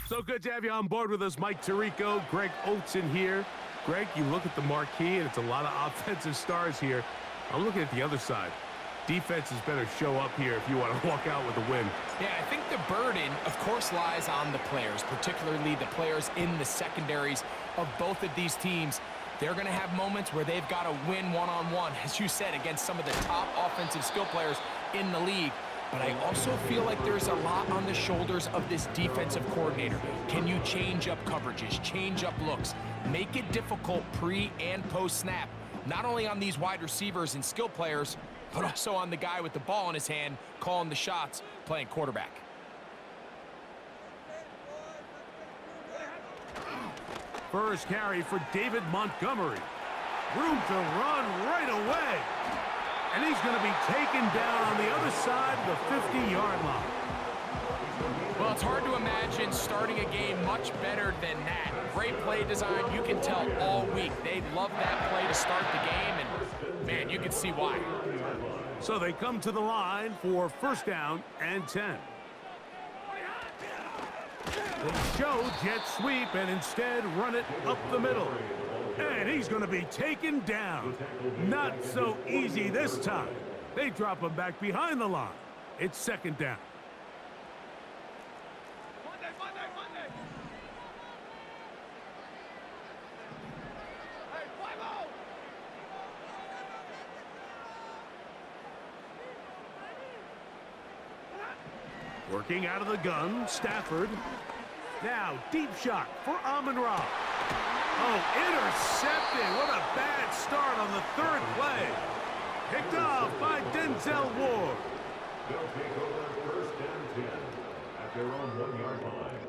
So good to have you on board with us, Mike Tirico, Greg Oates in here. Greg, you look at the marquee, and it's a lot of offensive stars here. I'm looking at the other side. Defenses better show up here if you want to walk out with a win. Yeah, I think the burden, of course, lies on the players, particularly the players in the secondaries of both of these teams. They're going to have moments where they've got to win one-on-one, as you said, against some of the top offensive skill players in the league. But I also feel like there's a lot on the shoulders of this defensive coordinator. Can you change up coverages, change up looks, make it difficult pre- and post-snap, not only on these wide receivers and skill players, but also on the guy with the ball in his hand, calling the shots, playing quarterback. First carry for David Montgomery. Room to run right away. And he's going to be taken down on the other side of the 50-yard line. Well, it's hard to imagine starting a game much better than that. Great play design. You can tell all week they love that play to start the game, and, man, you can see why. So they come to the line for first down and 10. They show jet sweep and instead run it up the middle. And he's going to be taken down. Not so easy this time. They drop him back behind the line. It's second down. Working out of the gun, Stafford. Now, deep shot for Amon-Ra. Oh, intercepted. What a bad start on the third play. Picked off by Denzel Ward. They'll take over first and 10 at their own 1-yard line.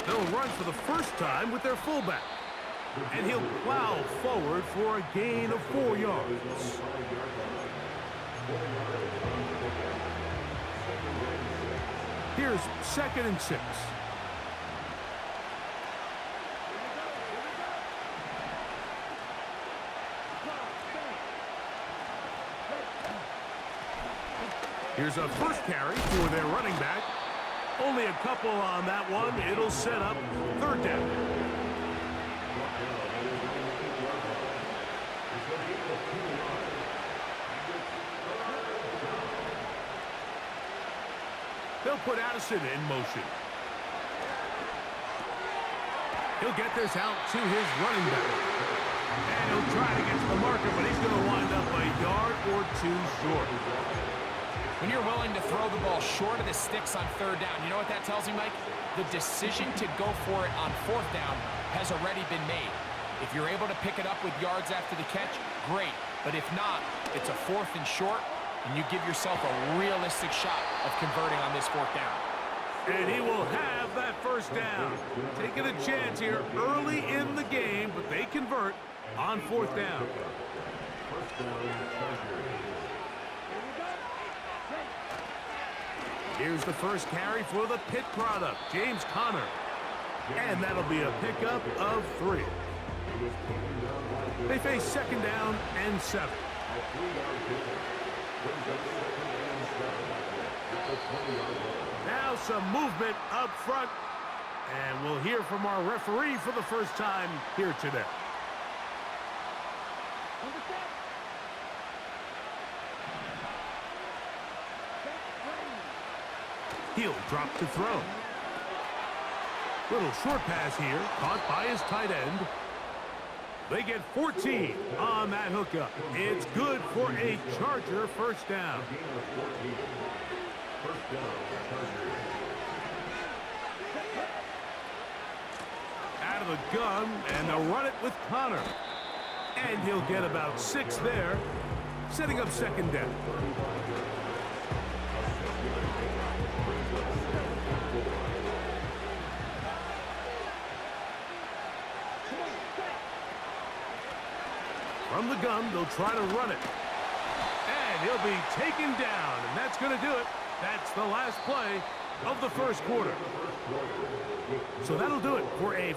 They'll run for the first time with their fullback. And he'll plow forward for a gain of 4 yards. Here's second and 6. Here's a first carry for their running back. Only a couple on that one. It'll set up third down. They'll put Addison in motion. He'll get this out to his running back. And he'll try to get to the marker, but he's going to wind up a yard or 2 short. When you're willing to throw the ball short of the sticks on third down, you know what that tells me, Mike? The decision to go for it on fourth down has already been made. If you're able to pick it up with yards after the catch, great. But if not, it's a 4th and short, and you give yourself a realistic shot of converting on this 4th down. And he will have that first down. Taking a chance here early in the game, but they convert on 4th down. Here's the first carry for the Pitt product, James Conner. And that'll be a pickup of 3. They face second down and 7. Now some movement up front. And we'll hear from our referee for the first time here today. He'll drop to throw. Little short pass here, caught by his tight end. They get 14 on that hookup. It's good for a Charger first down. Out of the gun, and they'll run it with Conner. And he'll get about 6 there, setting up second down. From the gun, they'll try to run it. And he'll be taken down, and that's going to do it. That's the last play of the first quarter. So that'll do it for a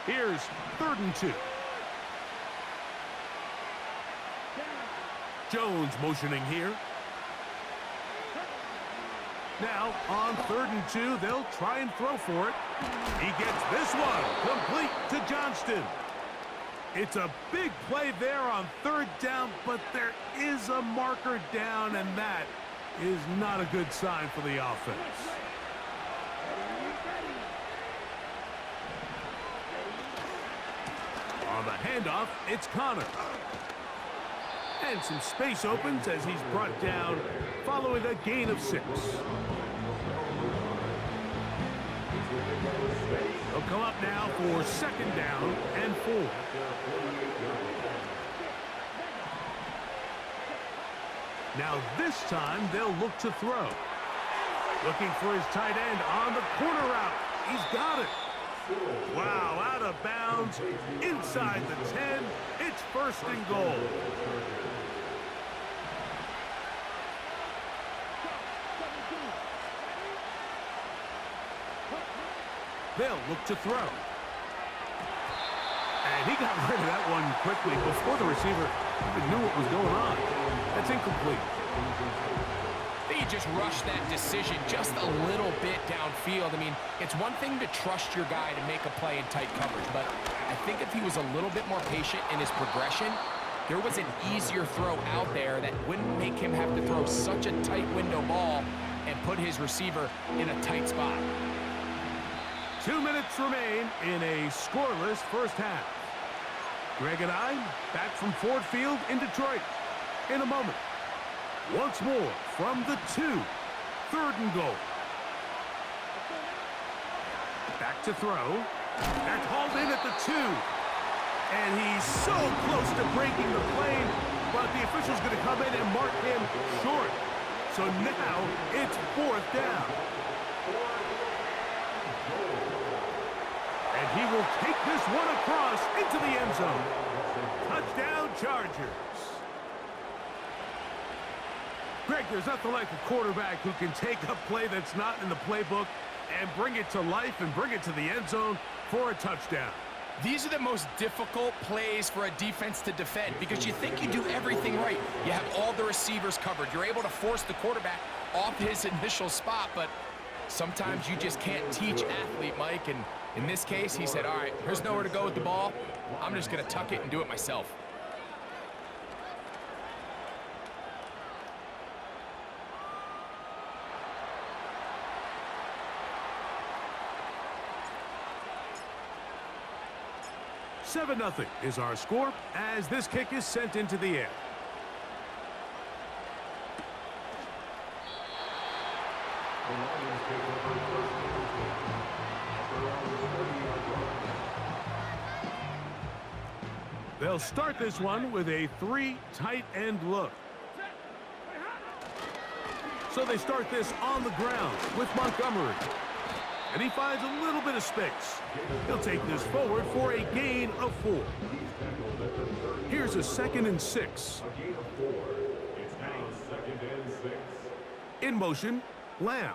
Here's 3rd and 2. Jones motioning here. Now, on 3rd and 2, they'll try and throw for it. He gets this one complete to Johnston. It's a big play there on 3rd down, but there is a marker down, and that is not a good sign for the offense. On the handoff, it's Connor. And some space opens as he's brought down following a gain of 6. They'll come up now for 2nd down and 4. Now this time they'll look to throw. Looking for his tight end on the corner route. He's got it. Wow, out of bounds, inside the 10. It's 1st and goal. They'll look to throw. And he got rid of that one quickly before the receiver even knew what was going on. That's incomplete. He just rushed that decision just a little bit downfield. I mean, it's one thing to trust your guy to make a play in tight coverage, but I think if he was a little bit more patient in his progression, there was an easier throw out there that wouldn't make him have to throw such a tight window ball and put his receiver in a tight spot. 2 minutes remain in a scoreless 1st half. Greg and I back from Ford Field in Detroit in a moment. Once more from the 2, 3rd and goal. Back to throw. That's hauled in at the 2. And he's so close to breaking the plane, but the official's going to come in and mark him short. So now it's 4th down. And he will take this one across into the end zone. Touchdown, Chargers. Greg, there's nothing like a quarterback who can take a play that's not in the playbook and bring it to life and bring it to the end zone for a touchdown. These are the most difficult plays for a defense to defend because you think you do everything right. You have all the receivers covered. You're able to force the quarterback off his initial spot, but sometimes you just can't teach athlete, Mike. And in this case, he said, all right, there's nowhere to go with the ball. I'm just going to tuck it and do it myself. Seven 0 is our score as this kick is sent into the air. They'll start this one with a 3 tight end look. So they start this on the ground with Montgomery. And he finds a little bit of space. He'll take this forward for a gain of 4. Here's a 2nd and 6. It's now 2nd and 6. In motion, Lamb.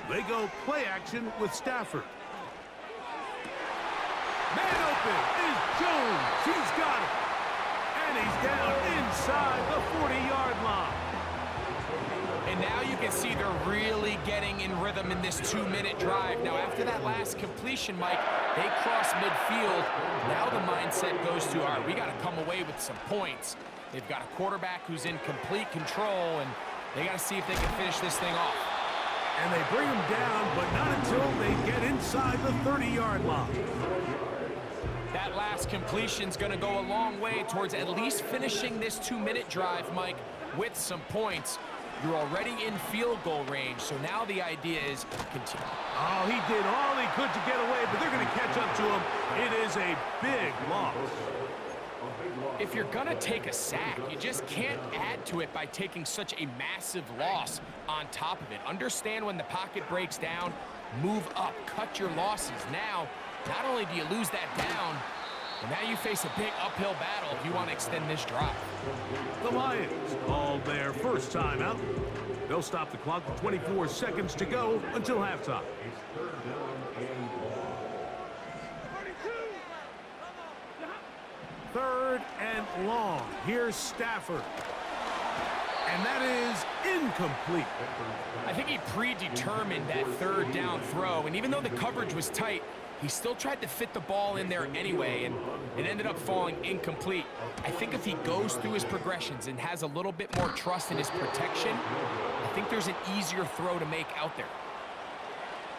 They go play action with Stafford. Man open is Jones. He's got it. And he's down inside the 40-yard line. And now you can see they're really getting in rhythm in this 2-minute drive. Now, after that last completion, Mike, they cross midfield. Now the mindset goes to, all right, we got to come away with some points. They've got a quarterback who's in complete control, and they got to see if they can finish this thing off. And they bring him down, but not until they get inside the 30-yard line. That last completion's going to go a long way towards at least finishing this 2-minute drive, Mike, with some points. You're already in field goal range, so now the idea is continue. Oh, he did all he could to get away, but they're going to catch up to him. It is a big loss. If you're going to take a sack, you just can't add to it by taking such a massive loss on top of it. Understand when the pocket breaks down, move up, cut your losses. Now, not only do you lose that down, but now you face a big uphill battle if you want to extend this drive. The Lions called their first timeout. They'll stop the clock with 24 seconds to go until halftime. It's 3rd down and 3rd and long. Here's Stafford. And that is incomplete. I think he predetermined that 3rd down throw, and even though the coverage was tight, he still tried to fit the ball in there anyway, and it ended up falling incomplete. I think if he goes through his progressions and has a little bit more trust in his protection, I think there's an easier throw to make out there.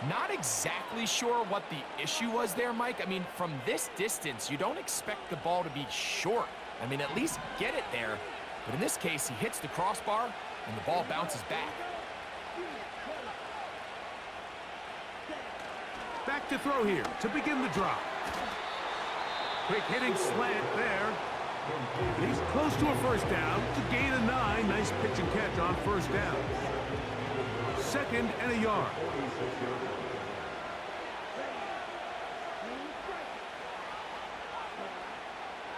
Not exactly sure what the issue was there, Mike. I mean, from this distance, you don't expect the ball to be short. I mean, at least get it there. But in this case, he hits the crossbar, and the ball bounces back. Back to throw here to begin the drive. Quick hitting slant there. He's close to a 1st down to gain a 9. Nice pitch and catch on 1st down. 2nd and a yard.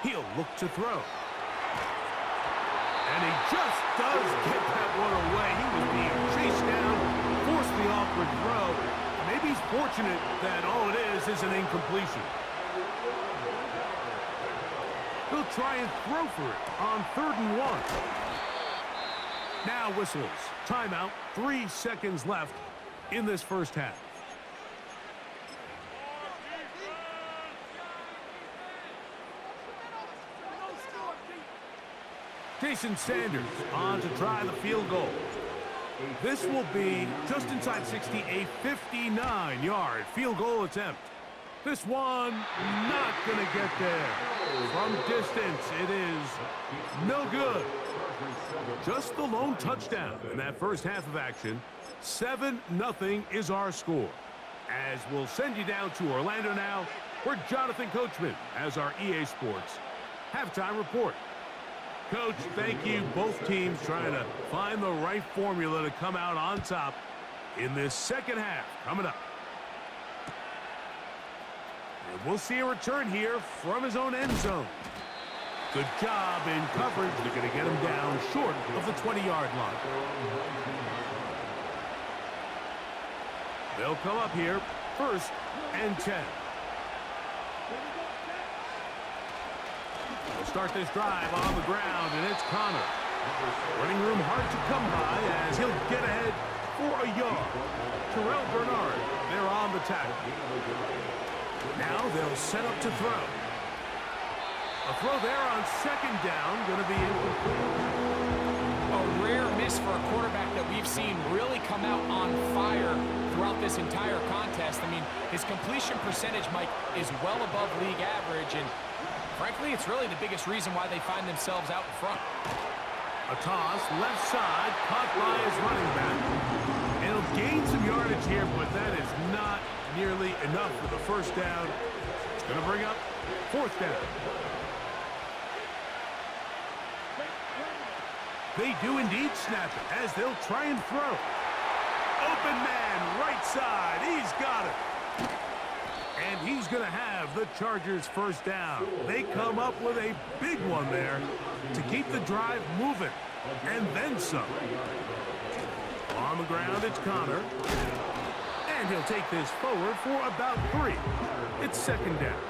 He'll look to throw. And he just does get that one away. He was being chased down, forced the awkward throw. Maybe he's fortunate that all it is an incompletion. He'll try and throw for it on 3rd and 1. Now whistles. Timeout. 3 seconds left in this 1st half. Jason Sanders on to try the field goal. This will be just inside 60, a 59-yard field goal attempt. This one not going to get there. From distance, it is no good. Just the lone touchdown in that 1st half of action. 7-0 is our score. As we'll send you down to Orlando now, where Jonathan Coachman has our EA Sports halftime report. Coach, thank you. Both teams trying to find the right formula to come out on top in this 2nd half. Coming up. And we'll see a return here from his own end zone. Good job in coverage. They're going to get him down short of the 20-yard line. They'll come up here, 1st and 10. We'll start this drive on the ground, and it's Connor. Running room hard to come by as he'll get ahead for a yard. Terrell Bernard, they're on the tackle. Now they'll set up to throw. A throw there on 2nd down, going to be incomplete. A rare miss for a quarterback that we've seen really come out on fire throughout this entire contest. I mean, his completion percentage, Mike, is well above league average, and frankly, it's really the biggest reason why they find themselves out in front. A toss, left side, caught by his running back. And he'll gain some yardage here, but that is not nearly enough for the 1st down. It's going to bring up 4th down. They do indeed snap it as they'll try and throw. Open man, right side. He's got it. And he's going to have the Chargers' 1st down. They come up with a big one there to keep the drive moving. And then some. On the ground, it's Connor. And he'll take this forward for about 3. It's 2nd down.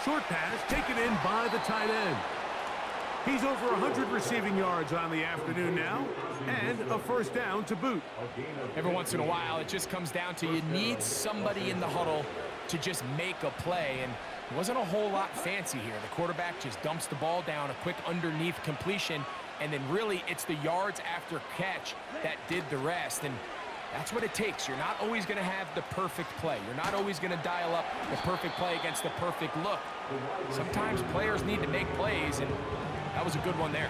Short pass taken in by the tight end. He's over 100 receiving yards on the afternoon now, and a 1st down to boot. Every once in a while, it just comes down to you need somebody in the huddle to just make a play, and it wasn't a whole lot fancy here. The quarterback just dumps the ball down, a quick underneath completion, and then really it's the yards after catch that did the rest, and that's what it takes. You're not always going to have the perfect play. You're not always going to dial up the perfect play against the perfect look. Sometimes players need to make plays, and that was a good one there.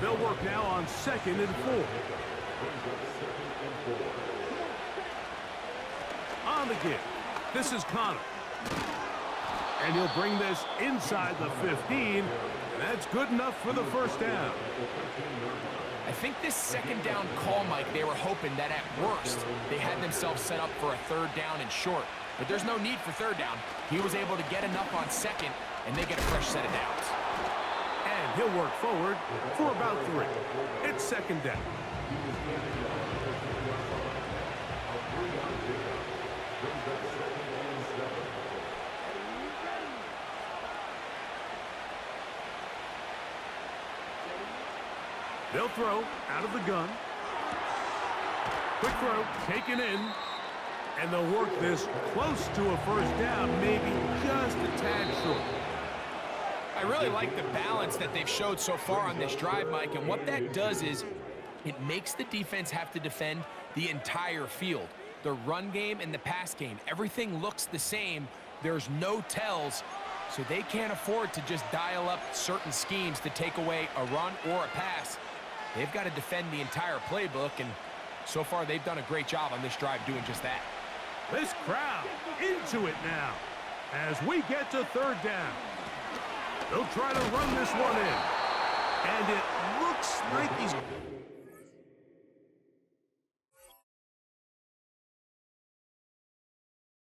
They'll work now on 2nd and 4. On the give. This is Connor. And he'll bring this inside the 15. That's good enough for the 1st down. I think this 2nd down call, Mike, they were hoping that at worst they had themselves set up for a 3rd down and short. But there's no need for 3rd down. He was able to get enough on 2nd, and they get a fresh set of downs. And he'll work forward for about 3. It's second down. They'll throw out of the gun. Quick throw, taken in. And they'll work this close to a first down, maybe just a tad short. I really like the balance that they've showed so far on this drive, Mike, and what that does is it makes the defense have to defend the entire field. The run game and the pass game, everything looks the same. There's no tells, so they can't afford to just dial up certain schemes to take away a run or a pass. They've got to defend the entire playbook, and so far they've done a great job on this drive doing just that. This crowd into it now as we get to third down. They'll try to run this one in. And it looks like he's